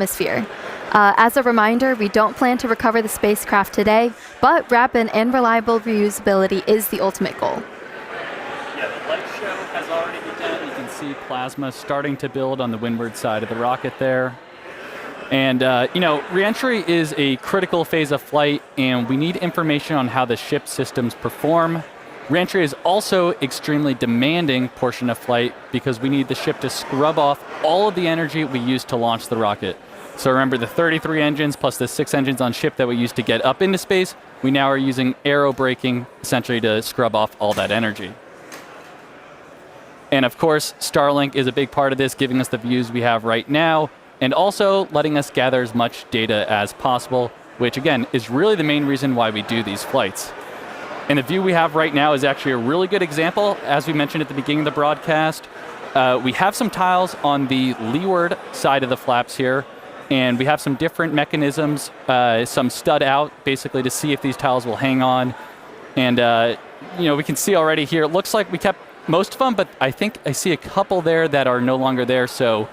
atmosphere. As a reminder, we don't plan to recover the spacecraft today, but rapid and reliable reusability is the ultimate goal. Yeah, the light show has already begun. You can see plasma starting to build on the windward side of the rocket there. And, you know, reentry is a critical phase of flight, and we need information on how the ship systems perform. Reentry is also extremely demanding portion of flight because we need the ship to scrub off all of the energy we used to launch the rocket. So remember the 33 engines plus the 6 engines on ship that we used to get up into space, we now are using aerobraking essentially to scrub off all that energy. And of course, Starlink is a big part of this, giving us the views we have right now, and also letting us gather as much data as possible, which again, is really the main reason why we do these flights. And the view we have right now is actually a really good example. As we mentioned at the beginning of the broadcast, we have some tiles on the leeward side of the flaps here, and we have some different mechanisms, some stud out, basically to see if these tiles will hang on. And you know, we can see already here, it looks like we kept most of them, but I think I see a couple there that are no longer there, so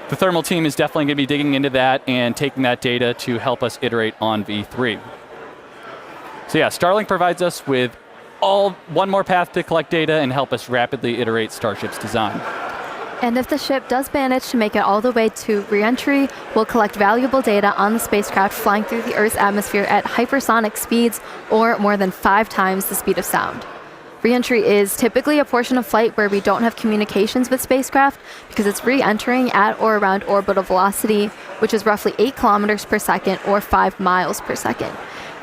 the thermal team is definitely going to be digging into that and taking that data to help us iterate on V3. So yeah, Starlink provides us with one more path to collect data and help us rapidly iterate Starship's design. And if the ship does manage to make it all the way to reentry, we'll collect valuable data on the spacecraft flying through the Earth's atmosphere at hypersonic speeds, or more than 5 times the speed of sound. Reentry is typically a portion of flight where we don't have communications with spacecraft because it's re-entering at or around orbital velocity, which is roughly 8 kilometers per second or 5 miles per second.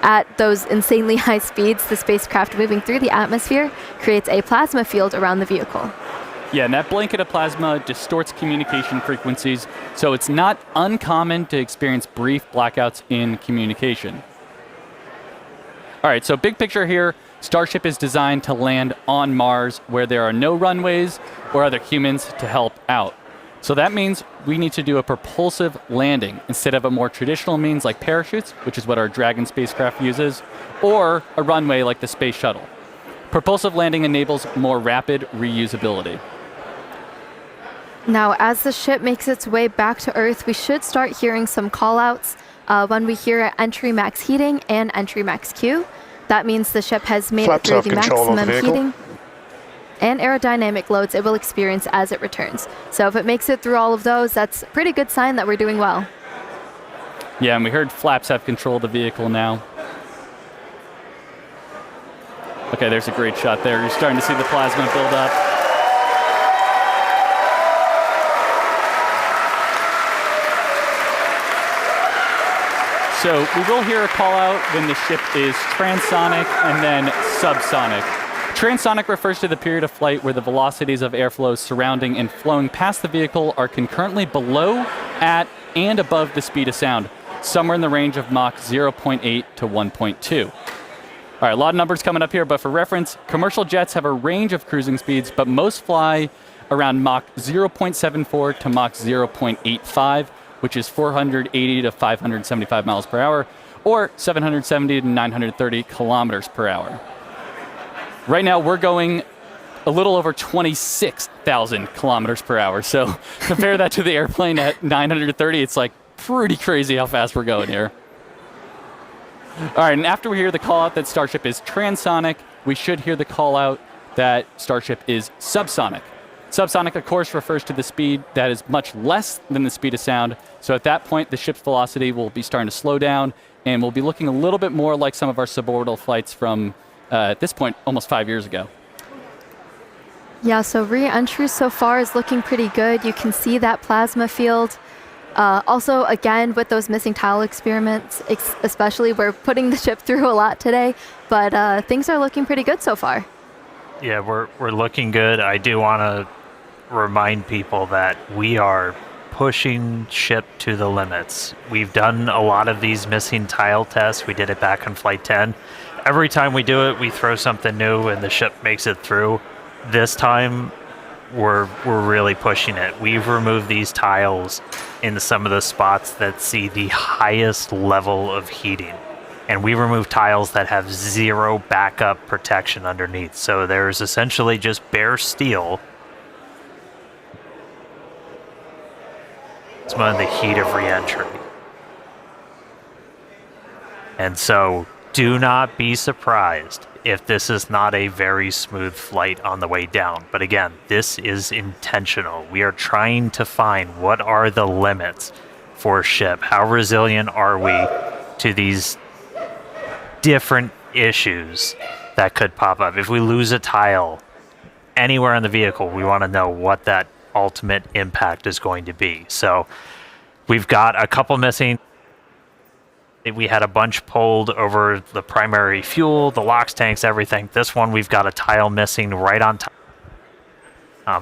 At those insanely high speeds, the spacecraft moving through the atmosphere creates a plasma field around the vehicle. Yeah, and that blanket of plasma distorts communication frequencies, so it's not uncommon to experience brief blackouts in communication. All right, so big picture here, Starship is designed to land on Mars where there are no runways or other humans to help out. So that means we need to do a propulsive landing instead of a more traditional means like parachutes, which is what our Dragon spacecraft uses, or a runway like the Space Shuttle. Propulsive landing enables more rapid reusability. Now, as the ship makes its way back to Earth, we should start hearing some callouts when we hear entry max heating and entry max Q. That means the ship has made it through the maximum heating and aerodynamic loads it will experience as it returns. So if it makes it through all of those, that's a pretty good sign that we're doing well. Yeah, and we heard flaps have control of the vehicle now. Okay, there's a great shot there. You're starting to see the plasma build up. So we will hear a call out when the ship is transonic and then subsonic. Transonic refers to the period of flight where the velocities of airflows surrounding and flowing past the vehicle are concurrently below, at, and above the speed of sound, somewhere in the range of Mach 0.8 to 1.2. All right, a lot of numbers coming up here, but for reference, commercial jets have a range of cruising speeds, but most fly around Mach 0.74 to Mach 0.85, which is 480 to 575 miles per hour, or 770 to 930 kilometers per hour. Right now, we're going a little over 26,000 kilometers per hour. So compare that to the airplane at 930, it's like pretty crazy how fast we're going here. All right, and after we hear the call out that Starship is transonic, we should hear the call out that Starship is subsonic. Subsonic, of course, refers to the speed that is much less than the speed of sound. So at that point, the ship's velocity will be starting to slow down, and we'll be looking a little bit more like some of our suborbital flights from, at this point, almost 5 years ago. Yeah, so re-entry so far is looking pretty good. You can see that plasma field. Also, again, with those missing tile experiments, especially, we're putting the ship through a lot today, but things are looking pretty good so far. Yeah, we're looking good. I do want to remind people that we are pushing ship to the limits. We've done a lot of these missing tile tests. We did it back on Flight 10. Every time we do it, we throw something new and the ship makes it through. This time, we're really pushing it. We've removed these tiles in some of the spots that see the highest level of heating. And we remove tiles that have zero backup protection underneath. So there's essentially just bare steel. It's plasma in the heat of reentry. And so do not be surprised if this is not a very smooth flight on the way down. But again, this is intentional. We are trying to find what are the limits for a ship. How resilient are we to these different issues that could pop up? If we lose a tile anywhere in the vehicle, we want to know what that ultimate impact is going to be. So we've got a couple missing. We had a bunch pulled over the primary fuel, the LOX tanks, everything. This one, we've got a tile missing right on top.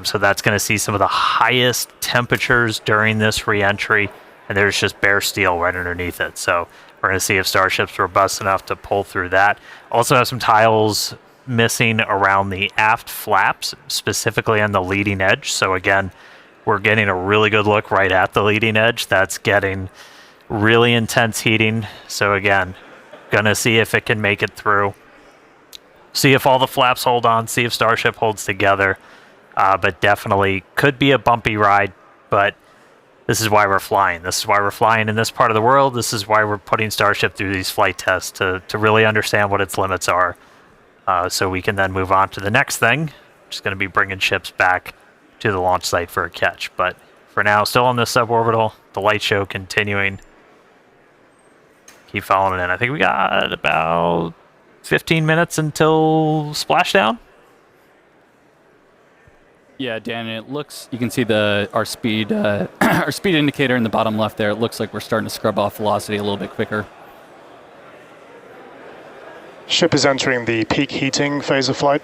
So that's going to see some of the highest temperatures during this reentry, and there's just bare steel right underneath it. So we're going to see if StarShip's robust enough to pull through that. Also have some tiles missing around the aft flaps, specifically on the leading edge. So again, we're getting a really good look right at the leading edge. That's getting really intense heating. So again, gonna see if it can make it through. See if all the flaps hold on, see if StarShip holds together. But definitely could be a bumpy ride, but this is why we're flying. This is why we're flying in this part of the world. This is why we're putting StarShip through these flight tests to really understand what its limits are. So we can then move on to the next thing, which is gonna be bringing ships back to the launch site for a catch. But for now, still on this suborbital, the light show continuing. Keep following in. I think we got about 15 minutes until splashdown. Yeah, Dan, it looks, you can see our speed our speed indicator in the bottom left there. It looks like we're starting to scrub off velocity a little bit quicker. Ship is entering the peak heating phase of flight.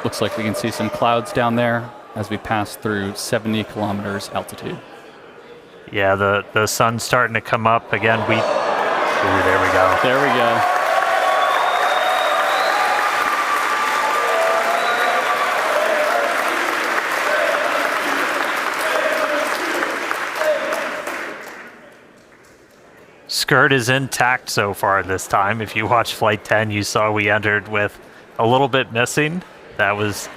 Looks like we can see some clouds down there as we pass through 70 kilometers altitude. Yeah, the sun's starting to come up again. Ooh, there we go. There we go. Skirt is intact so far this time. If you watched Flight 10, you saw we entered with a little bit missing. That was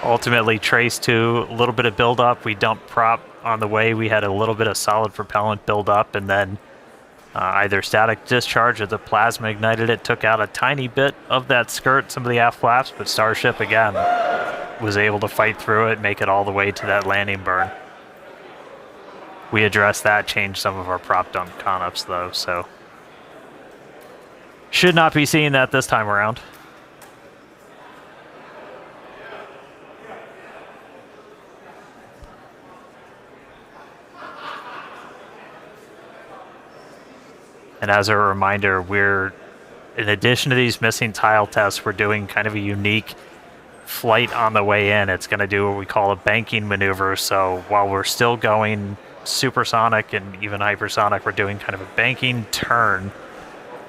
ultimately traced to a little bit of buildup. We dumped prop on the way. We had a little bit of solid propellant buildup, and then either static discharge or the plasma ignited it, took out a tiny bit of that skirt, some of the aft flaps, but StarShip, again, was able to fight through it, make it all the way to that landing burn. We addressed that, changed some of our prop dump con-ups, though, so should not be seeing that this time around. And as a reminder, in addition to these missing tile tests, we're doing kind of a unique flight on the way in. It's going to do what we call a banking maneuver. So while we're still going supersonic and even hypersonic, we're doing kind of a banking turn.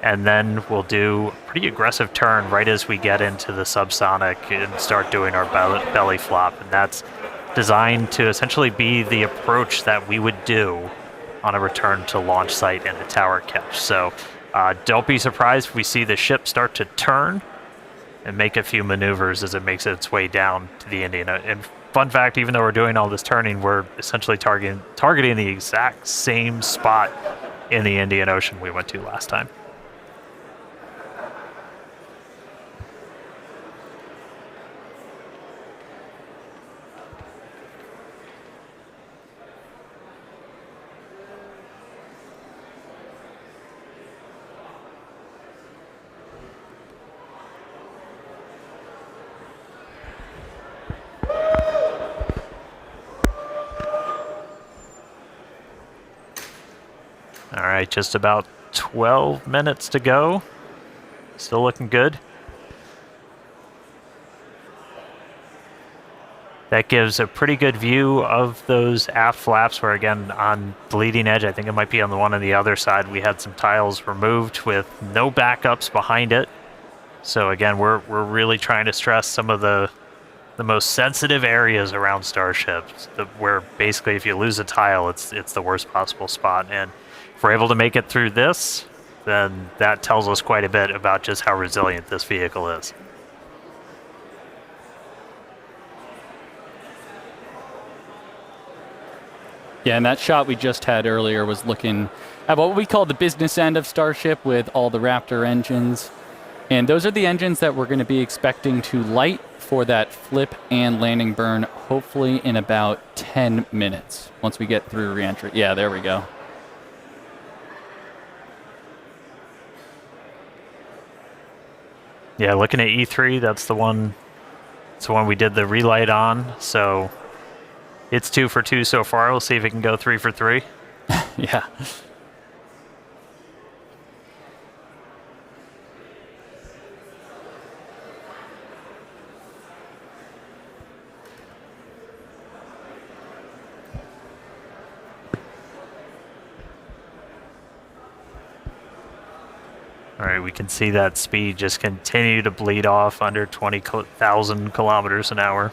And then we'll do a pretty aggressive turn right as we get into the subsonic and start doing our belly flop. And that's designed to essentially be the approach that we would do on a return to launch site and a tower catch. So don't be surprised if we see the ship start to turn and make a few maneuvers as it makes its way down to the Indian. And fun fact, even though we're doing all this turning, we're essentially targeting the exact same spot in the Indian Ocean we went to last time. All right, just about 12 minutes to go. Still looking good. That gives a pretty good view of those aft flaps where, again, on the leading edge, I think it might be on the one on the other side, we had some tiles removed with no backups behind it. So again, we're really trying to stress some of the the most sensitive areas around StarShip, where basically if you lose a tile, it's the worst possible spot. And if we're able to make it through this, then that tells us quite a bit about just how resilient this vehicle is. Yeah, and that shot we just had earlier was looking at what we call the business end of StarShip with all the Raptor engines. And those are the engines that we're going to be expecting to light for that flip and landing burn, hopefully in about 10 minutes once we get through reentry. Yeah, there we go. Yeah, looking at E3, that's the one we did the relight on. So it's 2 for 2 so far. We'll see if it can go 3 for 3. Yeah. All right, we can see that speed just continue to bleed off under 20,000 kilometers an hour.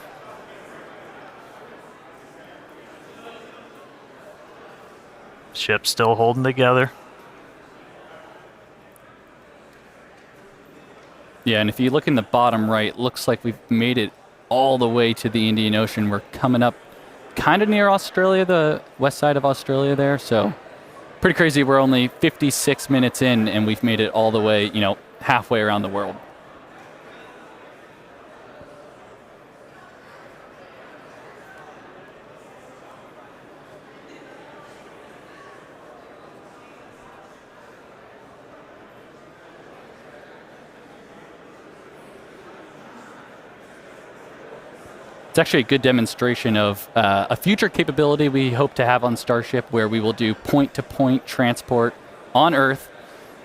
Ship still holding together. Yeah, and if you look in the bottom right, looks like we've made it all the way to the Indian Ocean. We're coming up kind of near Australia, the west side of Australia there, so pretty crazy. We're only 56 minutes in, and we've made it all the way, you know, halfway around the world. It's actually a good demonstration of a future capability we hope to have on StarShip, where we will do point-to-point transport on Earth.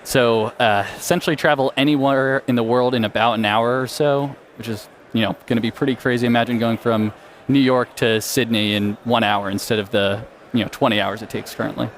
So essentially travel anywhere in the world in about an hour or so, which is, you know, going to be pretty crazy. Imagine going from New York to Sydney in 1 hour instead of the, you know, 20 hours it takes currently.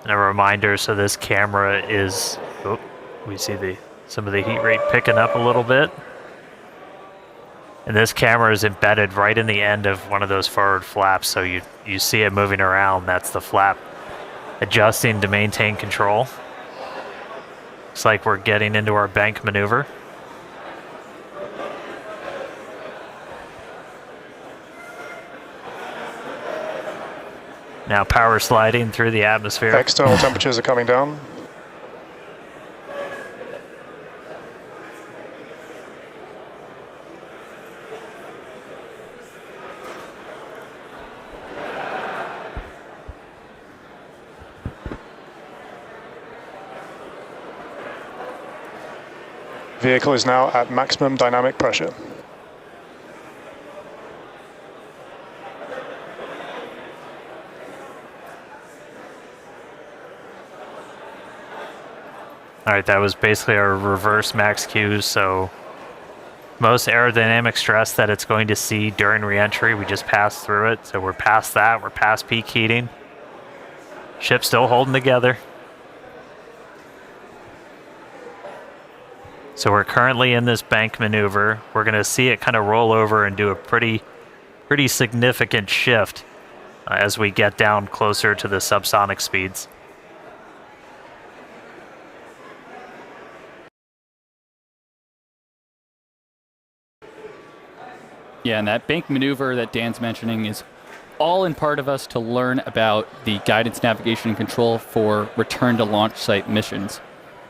And a reminder, so this camera is, oh, we see some of the heat rate picking up a little bit. And this camera is embedded right in the end of one of those forward flaps, so you see it moving around. That's the flap adjusting to maintain control. Looks like we're getting into our bank maneuver. Now power sliding through the atmosphere. External temperatures are coming down. Vehicle is now at maximum dynamic pressure. All right, that was basically our reverse max Q, so most aerodynamic stress that it's going to see during reentry, we just passed through it. So we're past that, we're past peak heating. Ship's still holding together. So we're currently in this bank maneuver. We're gonna see it kind of roll over and do a pretty significant shift as we get down closer to the subsonic speeds. Yeah, and that bank maneuver that Dan's mentioning is all in part of us to learn about the guidance, navigation, and control for return to launch site missions.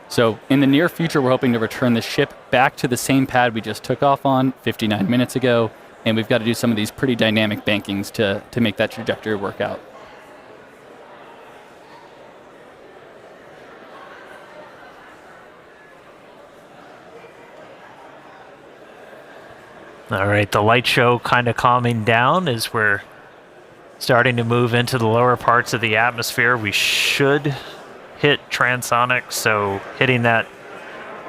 So in the near future, we're hoping to return the ship back to the same pad we just took off on 59 minutes ago, and we've got to do some of these pretty dynamic bankings to make that trajectory work out. All right, the light show kind of calming down as we're starting to move into the lower parts of the atmosphere. We should hit transonic, so hitting that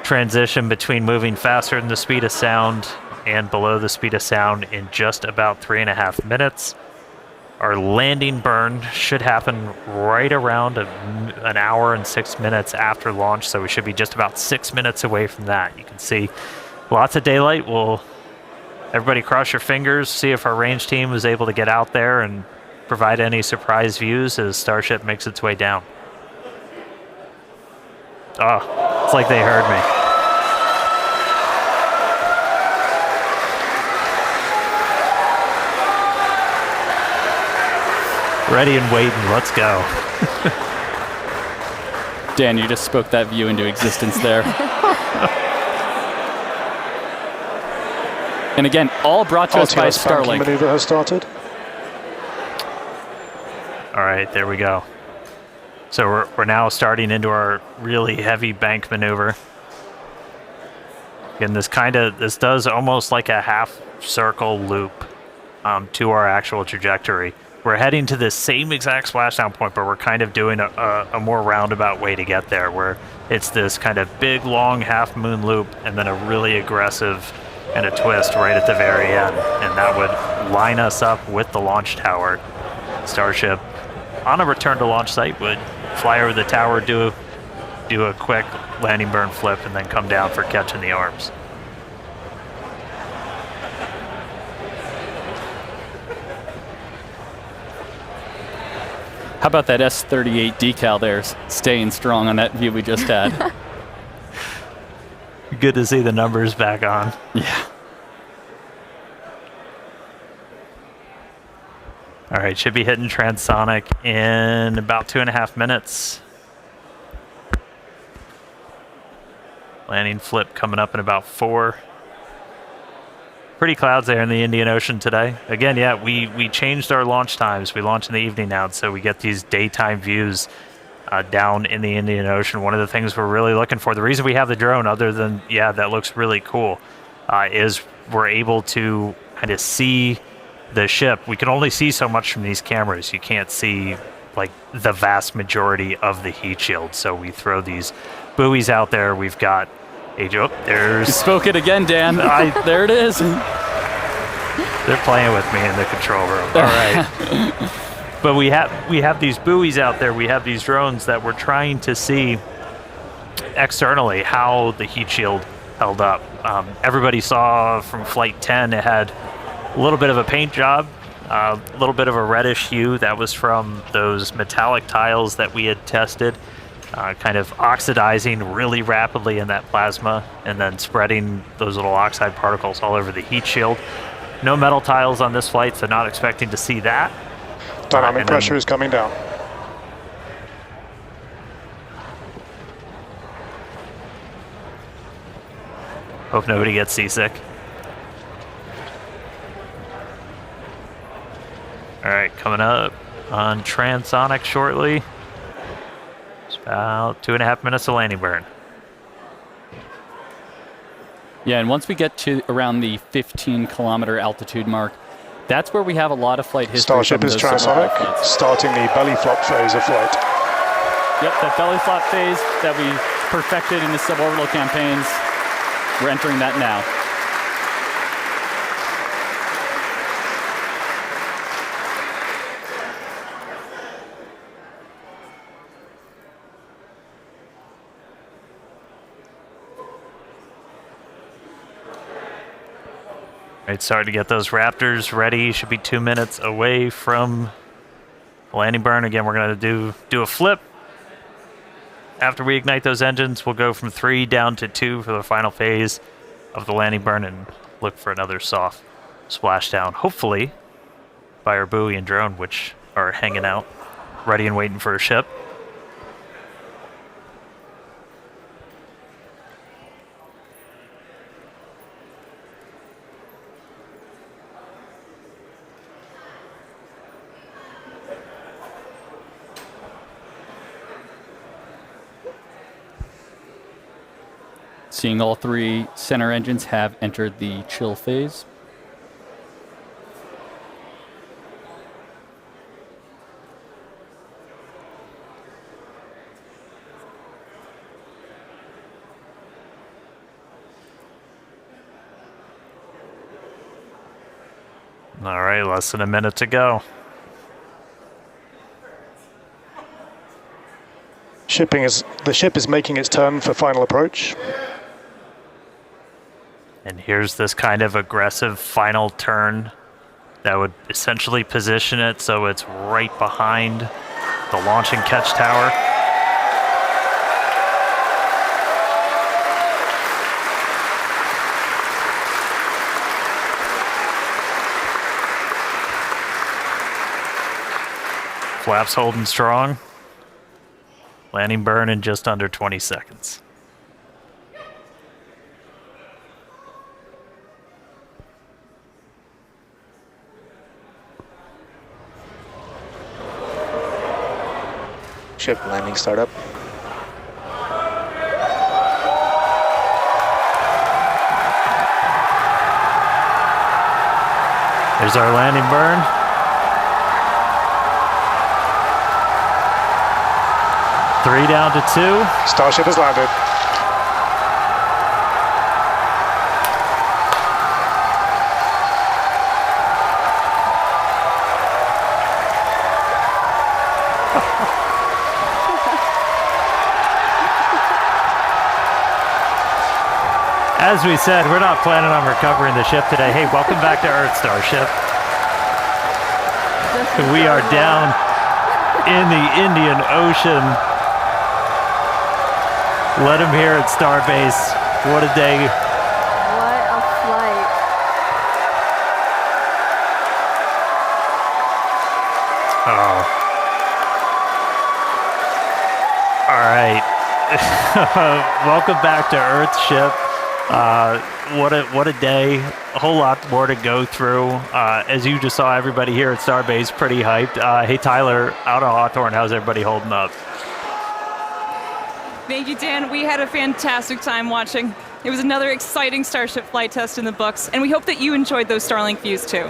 transition between moving faster than the speed of sound and below the speed of sound in just about 3.5 minutes. Our landing burn should happen right around an hour and 6 minutes after launch, so we should be just about 6 minutes away from that. You can see lots of daylight. Everybody cross your fingers, see if our range team is able to get out there and provide any surprise views as StarShip makes its way down. Oh, it's like they heard me. Ready and waiting, let's go. Dan, you just spoke that view into existence there. And again, all brought to us by Starlink. Maneuver has started. All right, there we go. So we're now starting into our really heavy bank maneuver. Again, this does almost like a half circle loop to our actual trajectory. We're heading to the same exact splashdown point, but we're kind of doing a more roundabout way to get there, where it's this kind of big, long half moon loop and then a really aggressive and a twist right at the very end. And that would line us up with the launch tower. StarShip, on a return to launch site, would fly over the tower, do a quick landing burn flip, and then come down for catching the arms. How about that S38 decal there, staying strong on that view we just had? Good to see the numbers back on. Yeah. All right, should be hitting transonic in about 2.5 minutes. Landing flip coming up in about 4. Pretty clouds there in the Indian Ocean today. Again, yeah, we changed our launch times. We launch in the evening now, so we get these daytime views down in the Indian Ocean. One of the things we're really looking for, the reason we have the drone, other than, yeah, that looks really cool, is we're able to kind of see the ship. We can only see so much from these cameras. You can't see like the vast majority of the heat shield, so we throw these buoys out there. We've got there's... You spoke it again, Dan. There it is. They're playing with me in the control room. All right. But we have these buoys out there. We have these drones that we're trying to see externally how the heat shield held up. Everybody saw from Flight 10, it had a little bit of a paint job, a little bit of a reddish hue. That was from those metallic tiles that we had tested. Kind of oxidizing really rapidly in that plasma and then spreading those little oxide particles all over the heat shield. No metal tiles on this flight, so not expecting to see that. Dynamic pressure is coming down. Hope nobody gets seasick. All right, coming up on transonic shortly. About 2.5 minutes of landing burn. Yeah, and once we get to around the 15-kilometer altitude mark, that's where we have a lot of flight history. StarShip is transonic, starting the belly flop phase of flight. Yep, that belly flop phase that we perfected in the suborbital campaigns, we're entering that now. Right, starting to get those Raptors ready. Should be 2 minutes away from landing burn. Again, we're going to do a flip. After we ignite those engines, we'll go from 3 down to 2 for the final phase of the landing burn and look for another soft splashdown, hopefully by our buoy and drone, which are hanging out, ready and waiting for a ship. Seeing all 3 center engines have entered the chill phase. All right, less than a minute to go. The ship is making its turn for final approach. And here's this kind of aggressive final turn that would essentially position it so it's right behind the launch and catch tower. Flaps holding strong. Landing burn in just under 20 seconds. Ship landing startup. There's our landing burn. Three down to two. Starship has landed. As we said, we're not planning on recovering the ship today. Hey, welcome back to Earth, Starship. We are down in the Indian Ocean. Let him hear at Starbase. What a day. What a flight. Oh. All right. Welcome back to Earth, ship. What a day. A whole lot more to go through. As you just saw, everybody here at Starbase pretty hyped. Hey, Tyler, out of Hawthorne, how's everybody holding up? Thank you, Dan. We had a fantastic time watching. It was another exciting Starship flight test in the books, and we hope that you enjoyed those Starlink views too.